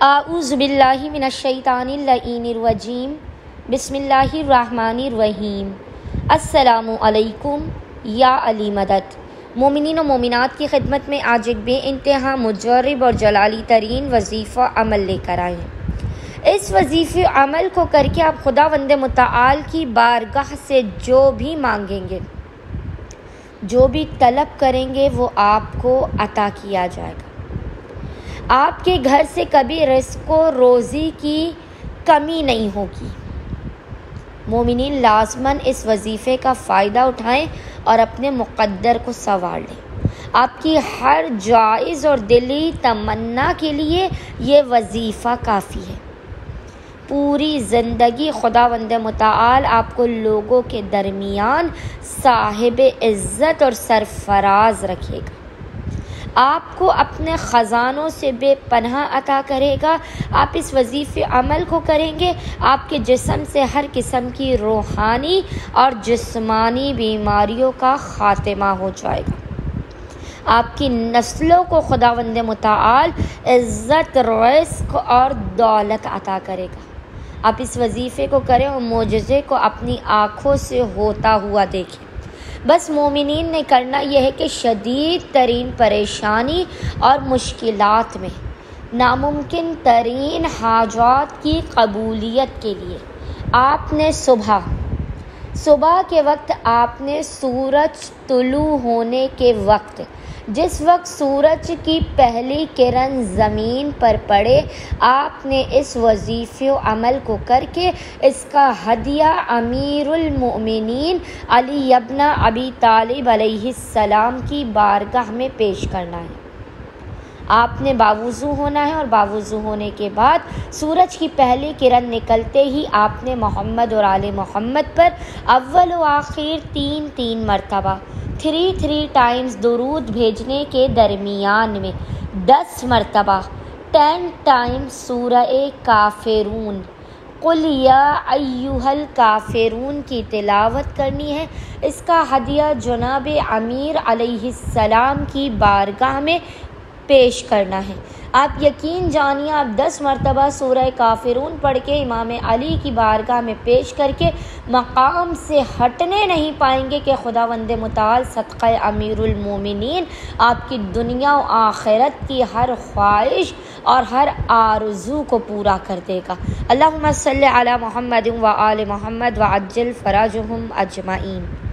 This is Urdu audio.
اعوذ باللہ من الشیطان اللعین الرجیم بسم اللہ الرحمن الرحیم۔ السلام علیکم یا علی مدد۔ مومنین و مومنات کی خدمت میں آج ایک بے انتہا مجرب اور جلالی ترین وظیفہ عمل لے کر آئے ہیں۔ اس وظیفے عمل کو کر کے آپ خداوند متعال کی بارگاہ سے جو بھی مانگیں گے، جو بھی طلب کریں گے، وہ آپ کو عطا کیا جائے گا۔ آپ کے گھر سے کبھی رزق و روزی کی کمی نہیں ہوگی۔ مومنین لازماً اس وظیفے کا فائدہ اٹھائیں اور اپنے مقدر کو سنوار لیں۔ آپ کی ہر جائز اور دلی تمنا کے لیے یہ وظیفہ کافی ہے۔ پوری زندگی خداوند متعال آپ کو لوگوں کے درمیان صاحب عزت اور سرفراز رکھے گا۔ آپ کو اپنے خزانوں سے بے پناہ عطا کرے گا۔ آپ اس وظیفے عمل کو کریں گے، آپ کے جسم سے ہر قسم کی روحانی اور جسمانی بیماریوں کا خاتمہ ہو جائے گا۔ آپ کی نسلوں کو خداوند متعال عزت، رزق اور دولت عطا کرے گا۔ آپ اس وظیفے کو کریں اور معجزے کو اپنی آنکھوں سے ہوتا ہوا دیکھیں۔ بس مومنین نے کرنا یہ ہے کہ شدید ترین پریشانی اور مشکلات میں ناممکن ترین حاجات کی قبولیت کے لیے آپ نے صبح کے وقت، آپ نے سورج طلوع ہونے کے وقت، جس وقت سورج کی پہلی کرن زمین پر پڑے، آپ نے اس وظیفے عمل کو کر کے اس کا ہدیہ امیر المؤمنین علی ابن ابی طالب علیہ السلام کی بارگاہ میں پیش کرنا ہے۔ آپ نے باوضو ہونا ہے اور باوضو ہونے کے بعد سورج کی پہلی کرن نکلتے ہی آپ نے محمد اور آل محمد پر اول و آخر 3 مرتبہ 3 ٹائمز درود بھیجنے کے درمیان میں 10 مرتبہ 10 ٹائمز سورہ کافرون، قل یا ایھا الکافرون کی تلاوت کرنی ہے۔ اس کا ہدیہ جناب امیر علیہ السلام کی بارگاہ میں پیش کرنا ہے۔ آپ یقین جانیے، آپ 10 مرتبہ سورہ کافرون پڑھ کے امام علی کی بارگاہ میں پیش کر کے مقام سے ہٹنے نہیں پائیں گے کہ خداوند متعال صدقہ امیر المومنین آپ کی دنیا و آخرت کی ہر خواہش اور ہر آرزو کو پورا کر دے گا۔ اللہم صلی علی محمد و آل محمد وعجل فرجہم اجمعین۔